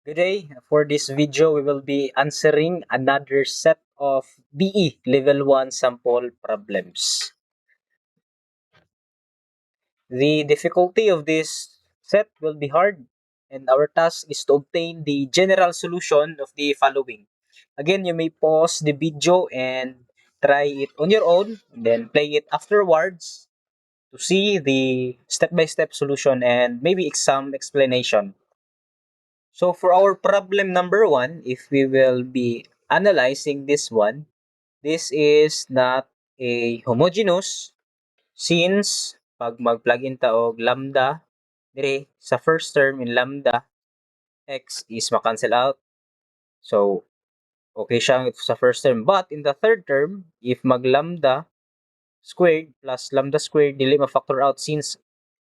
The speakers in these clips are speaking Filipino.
Good day. For this video, we will be answering another set of BE Level 1 sample problems. The difficulty of this set will be hard, and our task is to obtain the general solution of the following. Again, you may pause the video and try it on your own, and then play it afterwards to see the step-by-step solution and maybe some explanation. So for our problem number 1, if we will be analyzing this one, this is not a homogeneous since pag mag-plug in ta og lambda dire sa first term in lambda, x is ma-cancel out. So okay siya sa first term, but in the third term if mag lambda squared plus lambda squared dili ma-factor out since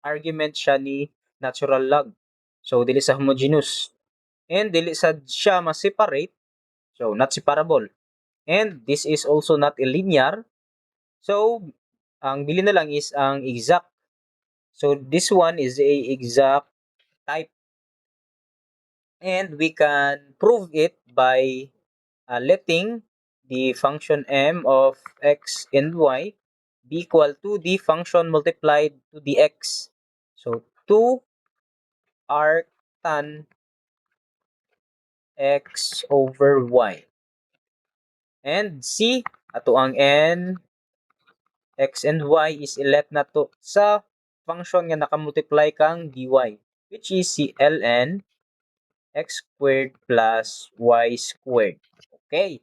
argument siya ni natural log. So dili sa homogeneous and dili sad siya ma-separate. So, not separable. And this is also not a linear. So, ang bili na lang is ang exact. So, this one is a exact type. And we can prove it by letting the function m of x and y be equal to the function multiplied to the x. So, 2 arc tan x over y. And C, ato ang n x and y is ilet na to sa function nga nakamultiply kang dy, which is si ln x squared plus y squared. Okay.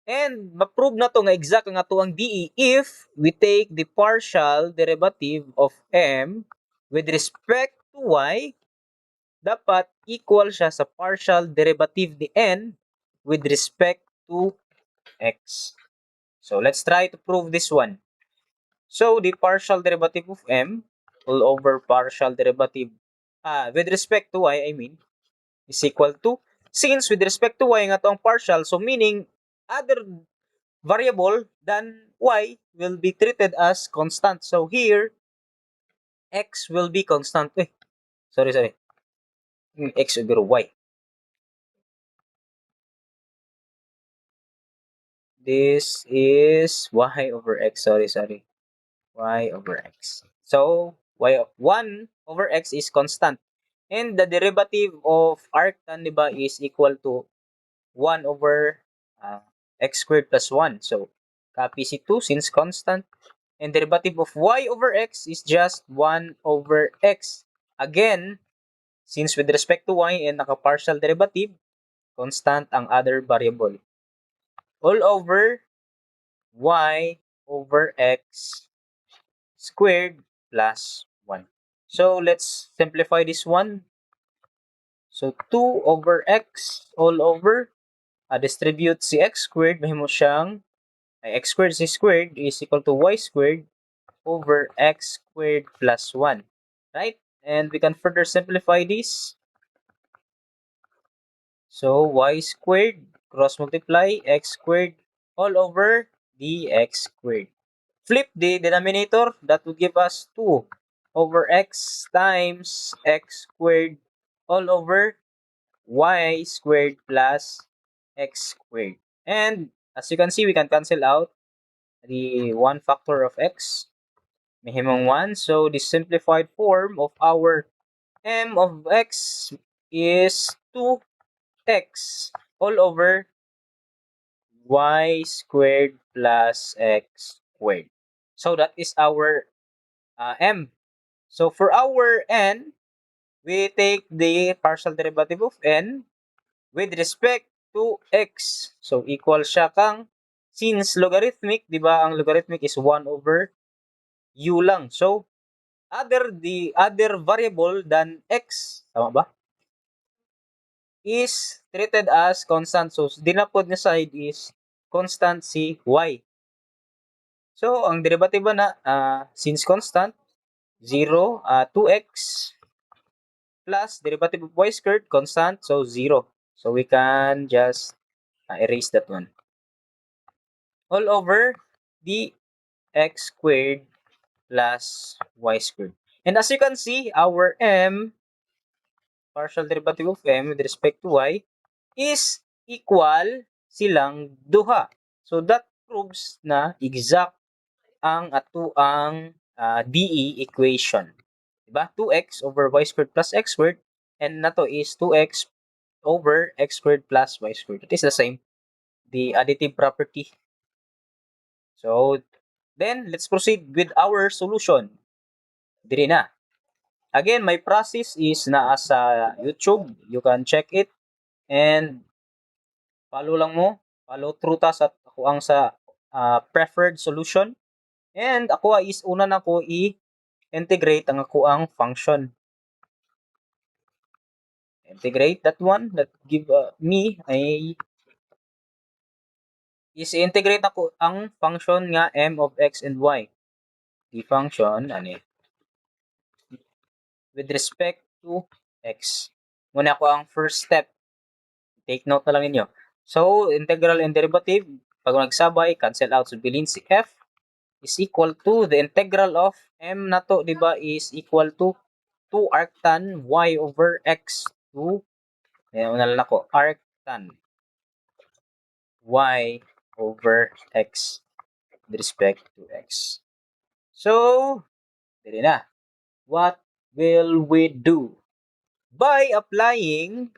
And ma-prove na to nga exact nga to ang DE if we take the partial derivative of m with respect to y, dapat equal siya sa partial derivative ni n with respect to x. So let's try to prove this one. So the partial derivative of m all over partial derivative with respect to y, I mean, is equal to, since with respect to y nga to ang partial, so meaning other variable than y will be treated as constant. So here, x will be constant. Sorry. X over y. This is y over x. Sorry. Y over x. So, 1 over x is constant. And the derivative of arctan, diba, is equal to 1 over x squared plus 1. So, copy C2 since constant. And derivative of y over x is just 1 over x. Again, since with respect to y and naka-partial derivative, constant ang other variable. All over y over x squared plus 1. So, let's simplify this one. So, 2 over x all over, distribute si x squared, mahimo siyang, x squared si squared is equal to y squared over x squared plus 1. Right? And we can further simplify this. So, y squared cross multiply x squared all over dx squared. Flip the denominator, that would give us 2 over x times x squared all over y squared plus x squared. And as you can see, we can cancel out the one factor of x, minimum 1. So the simplified form of our m of x is 2x all over y squared plus x squared. So that is our m. So for our n, we take the partial derivative of n with respect to x. So equal siya kang, since logarithmic, di ba, ang logarithmic is 1 over u lang. So the other variable than x, tama ba, is treated as constant. So dinapod na side is constant si y. So ang derivative na since constant 0, 2x plus derivative of y squared constant, so 0. So we can just erase that one. All over the x squared plus y squared. And as you can see, our m partial derivative of m with respect to y is equal silang duha. So that proves na exact ang ato ang DE equation. Diba? 2x over y squared plus x squared, and nato is 2x over x squared plus y squared. It is the same, the additive property. So then let's proceed with our solution. Diri na. Again, my process is naa sa YouTube. You can check it and follow lang mo. Follow through ta sa ako ang sa preferred solution. And ako is una na ko i-integrate ang ako ang function. Integrate that one that give me ay is integrate ako ang function nga m of x and y. The function ani with respect to x. Muna ako ang first step. Take note na lang ninyo. So, integral and derivative, pag nagsabay, cancel out. So, bilhin si f is equal to the integral of m na to, di ba, is equal to 2 arctan y over x. 2, ayan, una lang ako, arctan y over x with respect to x. So, dili na. What will we do? By applying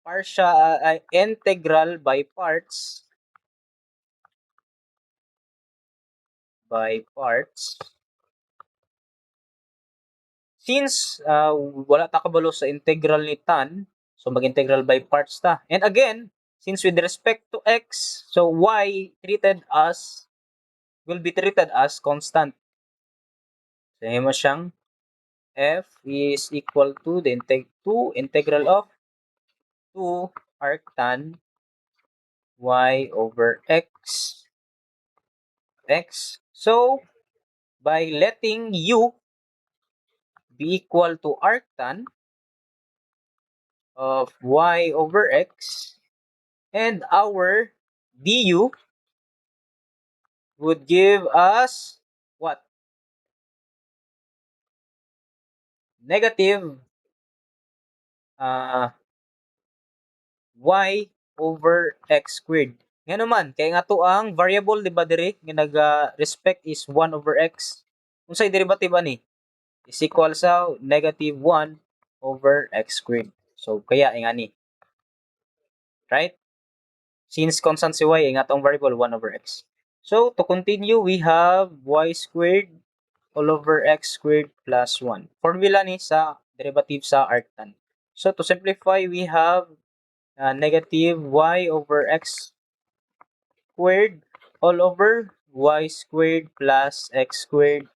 partial integral by parts since wala ta kabalo sa integral ni tan, so mag-integral by parts ta. And again, since with respect to x, so y will be treated as constant. So mo siyang f is equal to the integral of 2 arctan y over x. So by letting u be equal to arctan of y over x, and our du would give us what? Negative y over x squared. Nga naman, kaya nga to ang variable, di ba diri? Nga nag-respect is 1 over x. Kung sa'y derivative ani, is equal sa negative 1 over x squared. So, kaya nga ni. Right? Since constant si y, nga tong variable 1 over x. So, to continue, we have y squared all over x squared plus 1. Formula ni sa derivative sa arctan. So, to simplify, we have negative y over x squared all over y squared plus x squared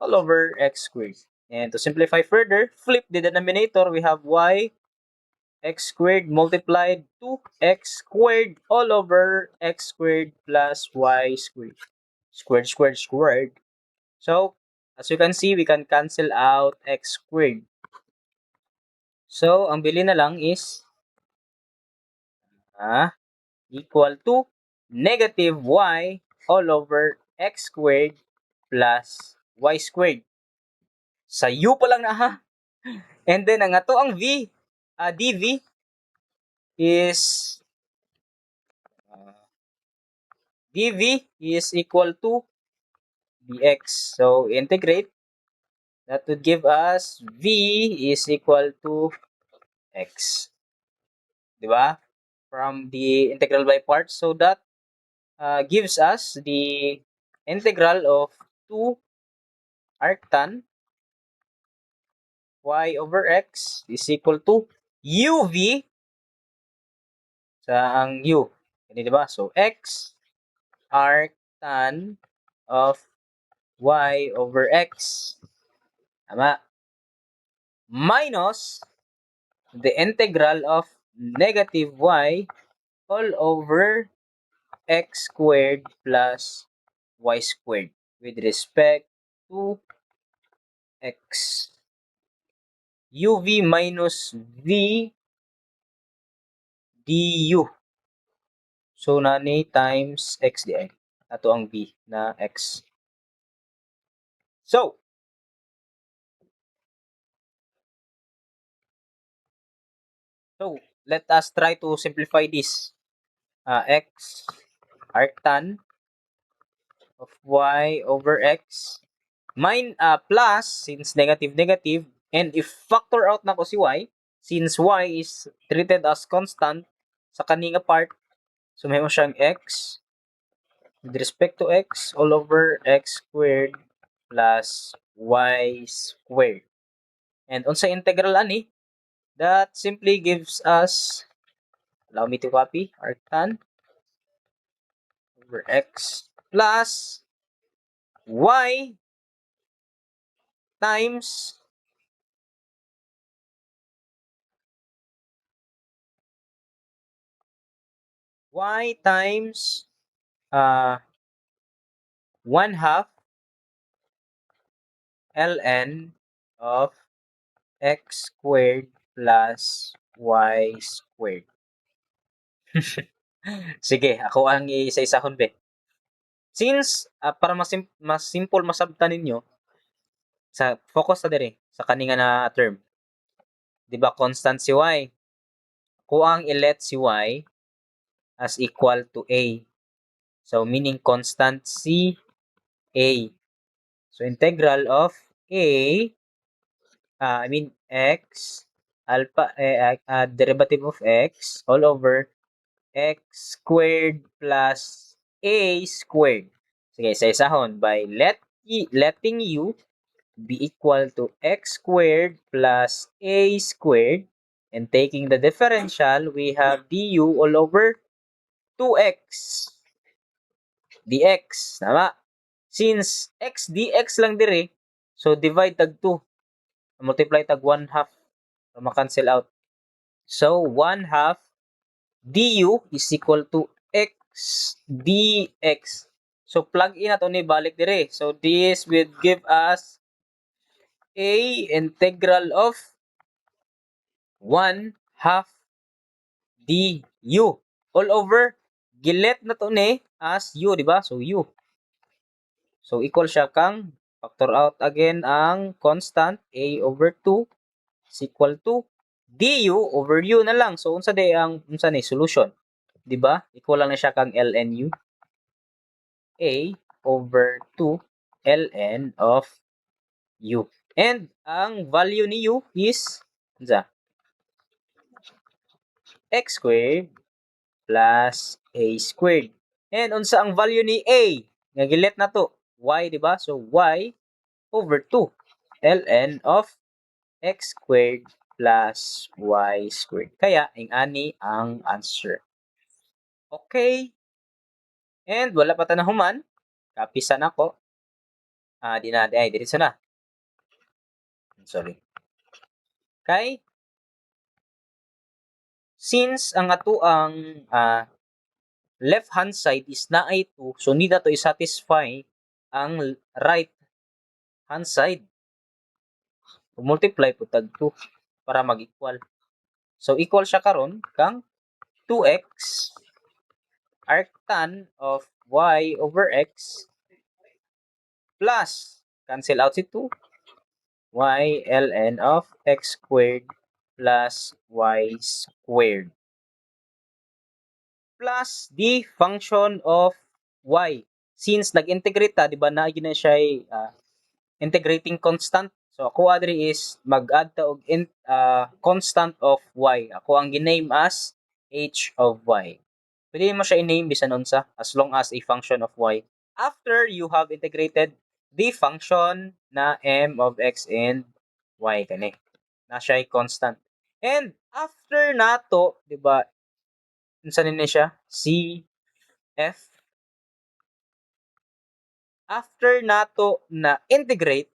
all over x squared. And to simplify further, flip the denominator, we have y x squared multiplied to x squared all over x squared plus y squared. Squared. So, as you can see, we can cancel out x squared. So, ang bili na lang is equal to negative y all over x squared plus y squared. Sa u pa lang na ha. And then, ang ato ang dv is equal to dx. So, integrate. That would give us v is equal to x. Diba? From the integral by parts. So, that gives us the integral of 2 arctan y over x is equal to uv sa ang u. Hindi ba? So, x arctan of y over x. Tama. Minus the integral of negative y all over x squared plus y squared with respect to x. uv minus v du. So, nani times x di ay. Ato ang v na x. So, let us try to simplify this. X arctan of y over x plus since negative negative, and if factor out na ko si y, since y is treated as constant sa kaninga part, so may mo siyang x with respect to x all over x squared plus y squared. And unsa integral ani, that simply gives us, allow me to copy, arctan over x plus y times y times uh, 1 half ln of x squared plus y squared. Sige, ako ang isa-isahon be. Since para mas simple masabtan ninyo, sa focus ta dire sa kaninga na term. 'Di ba constant si y? Ako ang i-let si y as equal to a. So meaning constant si a. So integral of a, I mean x derivative of x all over x squared plus a squared. Sige, isa-isahon by letting u be equal to x squared plus a squared, and taking the differential, we have du all over 2x dx. Tama? Since x dx lang dire, so divide tag 2. Multiply tag 1 half. So, ma-cancel out. So, 1 half du is equal to x dx. So, plug in nato ni balik dire. So, this will give us a integral of 1 half du all over gilet na to ni as u, di ba? So, u. So, equal siya kang factor out again ang constant a over 2 is equal to du over u na lang. So, unsa ni solution? Di ba? Equal lang na siya kang ln u a over 2 ln of u. And ang value ni u is x squared plus a squared. And unsa ang value ni a? Nga gilet na to, y, di ba? So y over 2 ln of x squared plus y squared. Kaya ing ani ang answer. Okay. And wala pa ta nahuman. Kapisan ako. Di na, ay diretso na. Sorry. Kay since ang ato ang left hand side is naay 2, so need na to i-satisfy ang right hand side. Multiply po tag 2 para mag-equal. So equal siya karon kang 2x arctan of y over x plus cancel out si 2 y ln of x squared plus y squared plus the function of y. Since nag-integrate ta, di ba, na gina siya integrating constant. So, ako adri is mag-add ta og constant of y. Ako ang giname as h of y. Pwede mo siya i-name bisan unsa as long as a function of y. After you have integrated the function na m of x and y kani. Na siya ay constant. And after nato, di ba, unsa ni siya? C, F. After nato na integrate,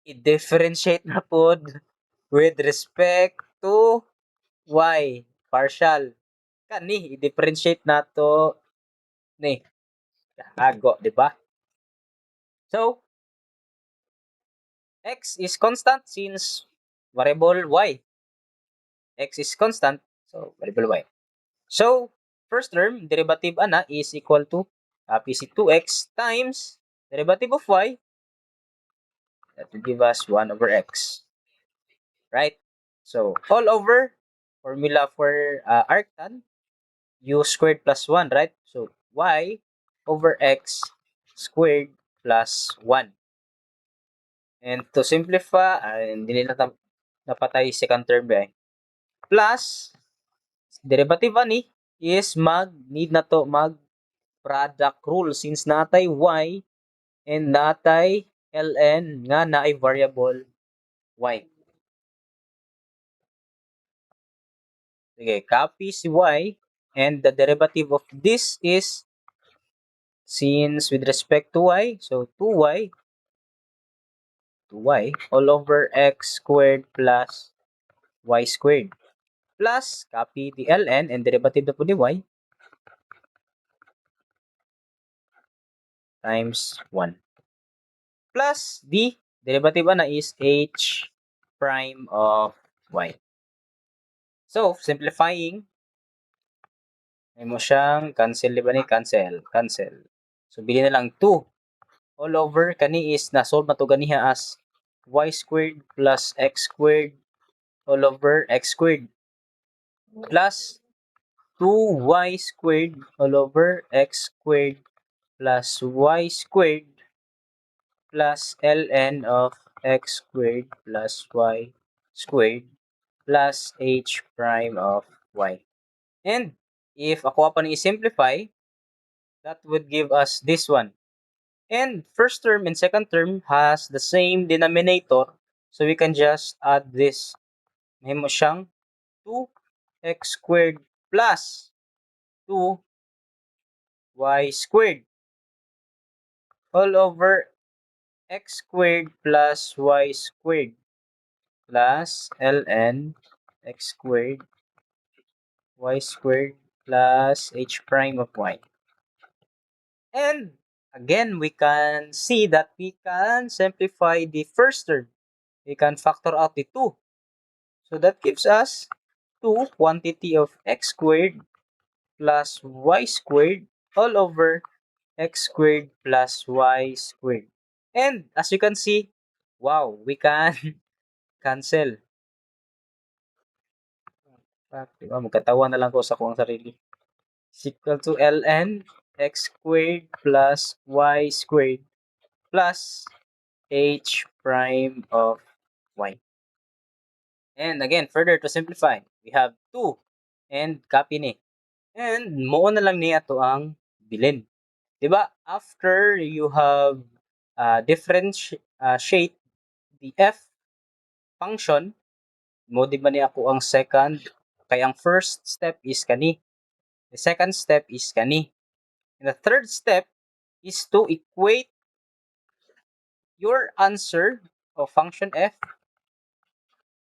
i-differentiate na pod with respect to y, partial. Kani, i-differentiate nato ni ago, di ba? So, x is constant since variable y. X is constant, so variable y. So, first term, derivative ana is equal to PC 2x times derivative of y That will give us 1 over x. Right? So, all over, formula for arctan, u squared plus 1, right? So, y over x squared plus 1. And to simplify, hindi nila napatay second term eh. Plus, derivative ani is need na to mag product rule since natay y and natay ln nga naay variable y. Sige, copy si y and the derivative of this is since with respect to y, so 2y all over x squared plus y squared plus copy the ln and derivative na po ni y times 1 plus the derivative na is h prime of y. So, simplifying, may mo siyang cancel, di ba ni? Cancel, cancel. So, bili na lang 2 all over kani is na-solve na to ganiha as y squared plus x squared all over x squared plus 2y squared all over x squared plus y squared plus ln of x squared plus y squared plus h prime of y. And if ako pa ni simplify, that would give us this one. And first term and second term has the same denominator, so we can just add this. May mo siyang 2x squared plus 2y squared all over x squared plus y squared plus ln x squared y squared plus h prime of y. And again, we can see that we can simplify the first term. We can factor out the 2. So that gives us 2 quantity of x squared plus y squared all over x squared plus y squared. And as you can see, wow, we can cancel. Diba, magkatawa na lang ko sa kong sarili. Is equal to ln x squared plus y squared plus h prime of y. And again, further to simplify, we have 2 and copy ni. And mo na lang niya to ang bilin. 'Di ba? After you have differentiate the f function, mo di ba ni ako ang second, kaya ang first step is kani. The second step is kani. And the third step is to equate your answer of function f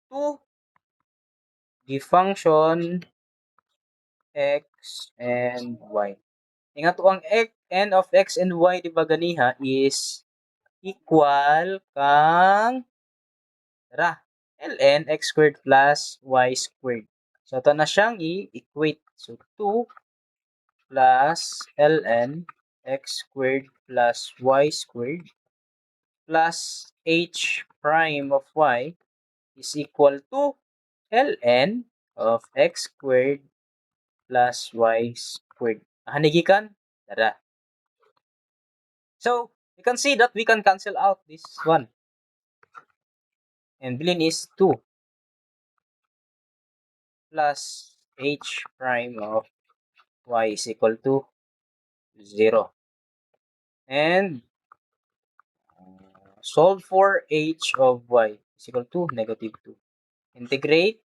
to the function x and y. Ingat to ang n of x and y di ba ganiha is equal kang tara ln x squared plus y squared. So ito na siyang i-equate. So 2 plus ln x squared plus y squared plus h prime of y is equal to ln of x squared plus y squared. Hanigikan? Tara. So, you can see that we can cancel out this one. And bilin is 2 plus h prime of y is equal to 0. And solve for h of y is equal to negative 2. Integrate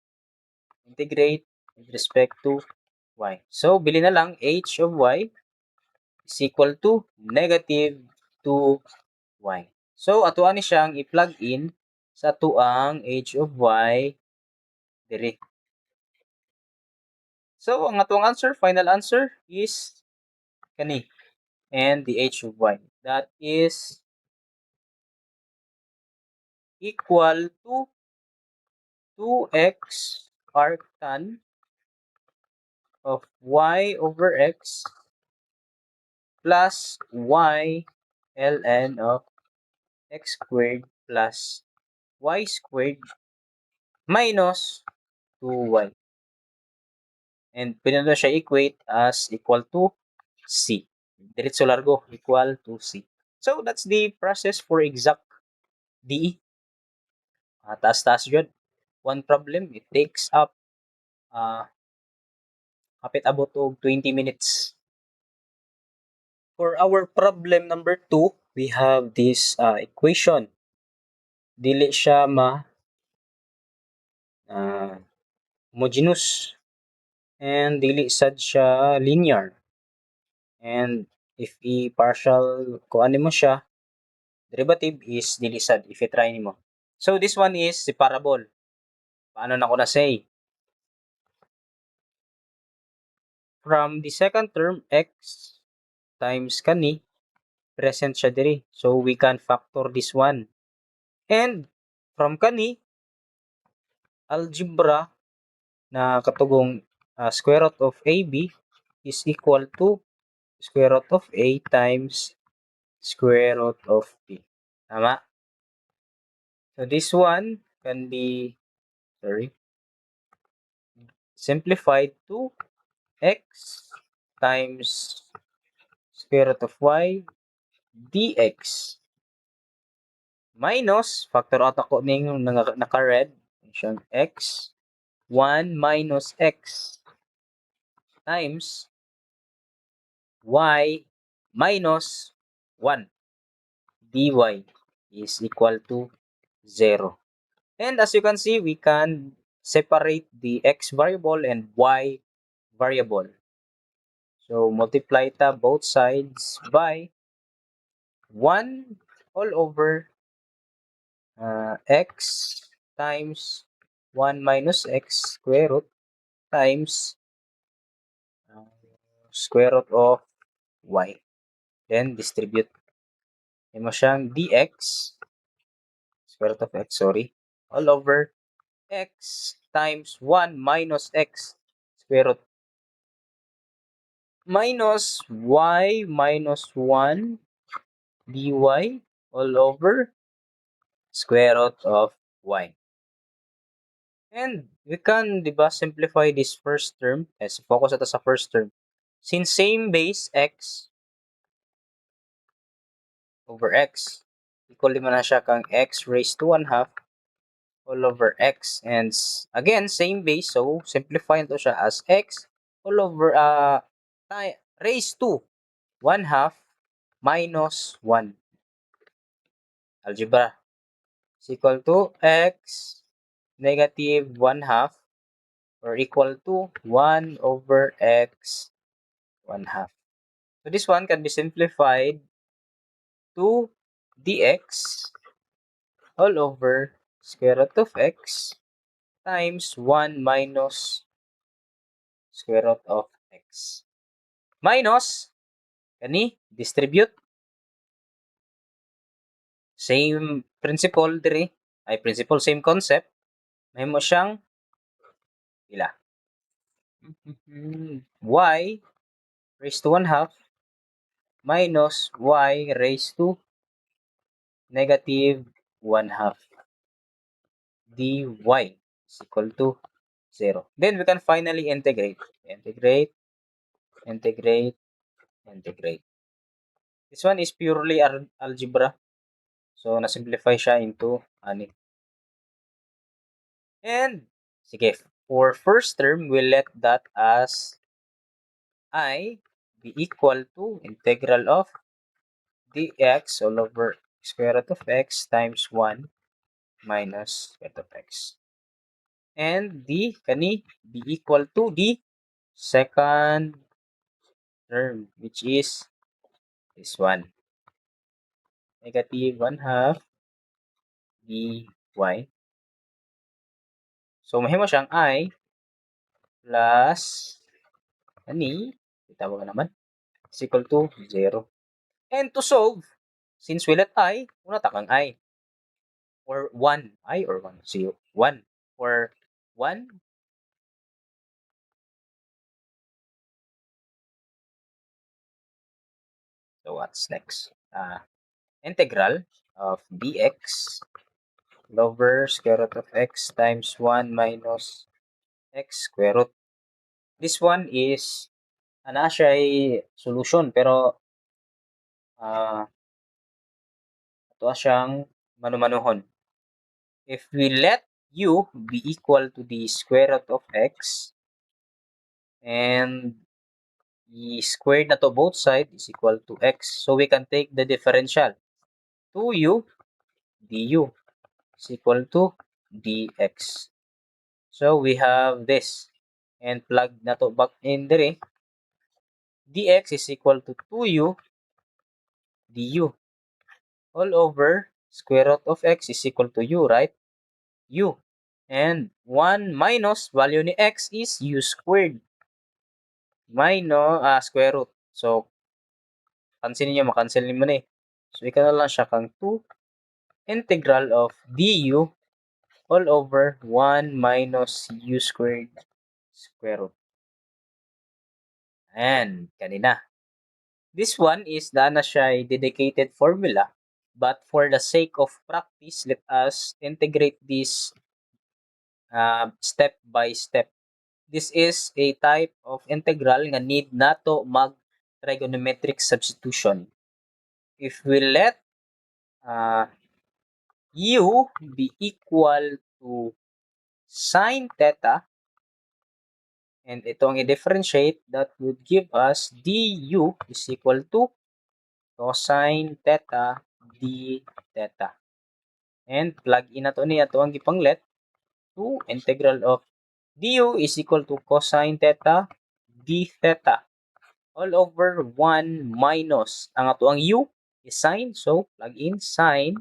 with respect to y. So, bili na lang h of y is equal to negative 2y. So, atuan ni siyang i-plug in sa atuang h of y diri. So, ang atong answer, final answer is kani and the h of y. That is equal to 2x arctan of y over x plus y ln of x squared plus y squared minus 2y. And pwede na siya equate as equal to c. Diretso largo equal to c. So that's the process for exact DE. Taas-taas yun. One problem, it takes up kapit abot og 20 minutes. For our problem number 2, we have this equation. Dili siya homogeneous and dili sad siya linear. And if i-partial kuan mo siya, derivative is dili sad if i-try nimo. So this one is separable. Paano na ko na say? From the second term, x times kani, present siya diri. So we can factor this one. And from kani, algebra na katugong square root of AB is equal to square root of A times square root of B. Tama? So this one can be, simplified to x times square root of y dx minus, factor out ako ning naka-red, siyang x, 1 minus x times y minus 1 dy is equal to 0. And as you can see, we can separate the x variable and y variable. So multiply ta both sides by 1 all over x times 1 minus x square root times square root of y. Then distribute. May mo siyang dx, square root of x, all over x times 1 minus x square root minus y minus 1 dy all over square root of y. And we can, di ba, simplify this first term. Focus ito sa first term. Since same base x over x, equal naman na siya kang x raised to 1 half all over x. And again, same base, so simplify ito siya as x all over raised to 1 half minus 1. Algebra is equal to x negative 1 half or equal to 1 over x 1 half. So this one can be simplified to dx all over square root of x times 1 minus square root of x. Minus, kani, distribute. Same principle diri. Ay, principle, same concept. May mo siyang ila. Y raised to 1 half minus y raised to negative 1 half dy is equal to 0. Then we can finally integrate. Integrate, integrate, integrate. This one is purely algebra. So, na-simplify siya into ani. And, sige, for first term, we'll let that as I be equal to integral of dx all over square root of x times 1 minus square root of x. And the kani be equal to the second term, which is this one. Negative 1 half dy. So, mahimo siyang I plus ani, itawag naman, is equal to 0. And to solve, since we let I, una takang I. Or 1. I or 1. So, 1. Or 1. So, what's next? Integral of dx over square root of x times 1 minus x square root. This one is ana siya ay solution pero ato siyang manumanuhon. If we let u be equal to the square root of x and the squared na to both side is equal to x, so we can take the differential. 2u du is equal to dx. So we have this and plug na to back in dire. Dx is equal to 2u du all over square root of x is equal to u, right? U. And 1 minus value ni x is u squared minus square root. So, cancel niyo, makancel mo na eh. So, ika na lang siya kang 2 integral of du all over 1 minus u squared square root. And, kanina. This one is na siya dedicated formula. But for the sake of practice, let us integrate this step by step. This is a type of integral nga need nato mag trigonometric substitution. If we let u be equal to sine theta and itong i-differentiate, that would give us du is equal to cosine theta d theta. And plug in na to niya to ang gipanglet to integral of du is equal to cosine theta d theta all over 1 minus ang ato ang u is sine, so plug in sine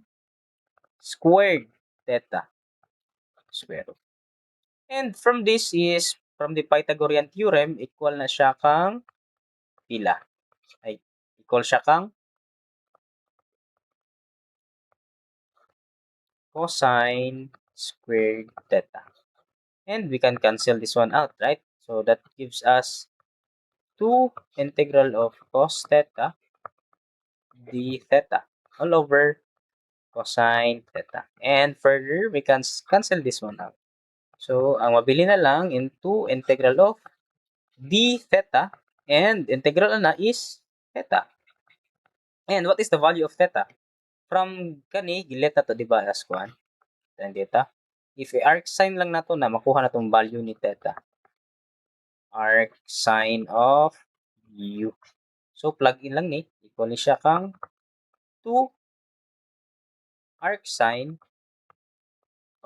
squared theta square root. And from this is from the Pythagorean theorem, equal na siya kang pila. Ay, equal siya kang cosine squared theta. And we can cancel this one out, right? So that gives us 2 integral of cos theta d theta all over cosine theta. And further, we can cancel this one out. So, ang mabili na lang into integral of d theta and integral na is theta. And what is the value of theta? From kani, gilet na to, di ba, as kuhan? Tan theta. If i-arc sine lang nato na, makuha na tong value ni theta. Arc sine of u. So, plug in lang ni. Equal ni siya kang 2 arc sine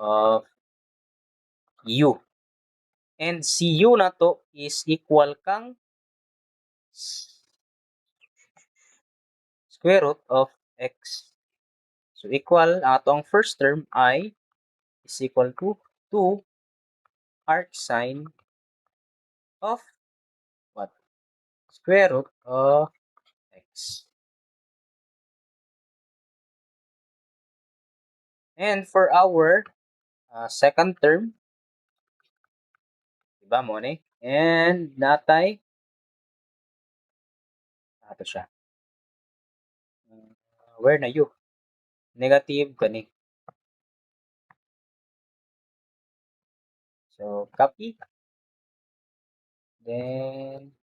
of u. And si u na to is equal kang square root of x. So, equal, ang atong first term ay is equal to 2 arc sine of what? Square root of x. And for our second term, diba mo ni? And natay, ato siya. Where na you? Negative kani. So, copy. Then,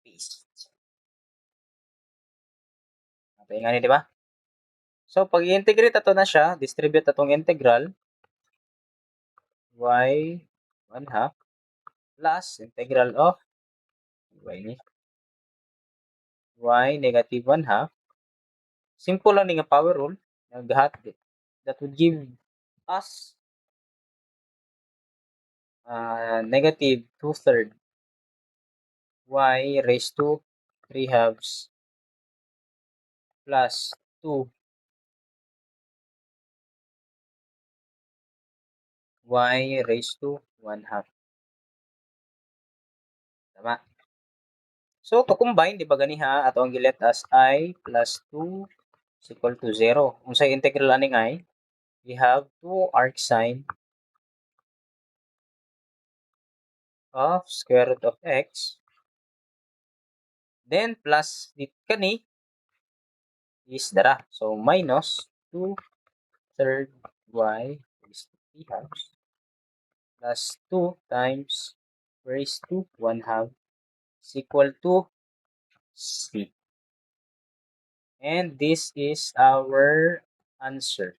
paste. Okay nga ni, di ba? So, pag i-integrate ato na siya, distribute atong integral, y 1 half plus integral of y ni y negative 1 half. Simple lang ni nga power rule. That would give us negative 2/3 y raised to 3 halves plus 2 y raised to 1 half. Tama? So, to combine, di ba ganiha, ato ang gilet as I plus 2 is equal to 0. Kung sa integral aning I, we have 2 arc sine of square root of x Then plus the kani is dara. So minus 2 third y raised to 3 halves plus 2 times raised to 1 half is equal to c. And this is our answer.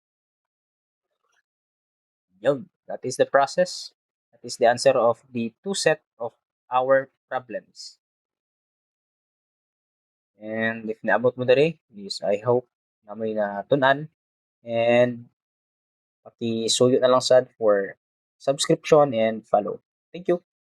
Yun. That is the process. That is the answer of the two set of our problems. And if naabot mo diri, is I hope na may natunan and paki suyo na lang sad for subscription and follow. Thank you.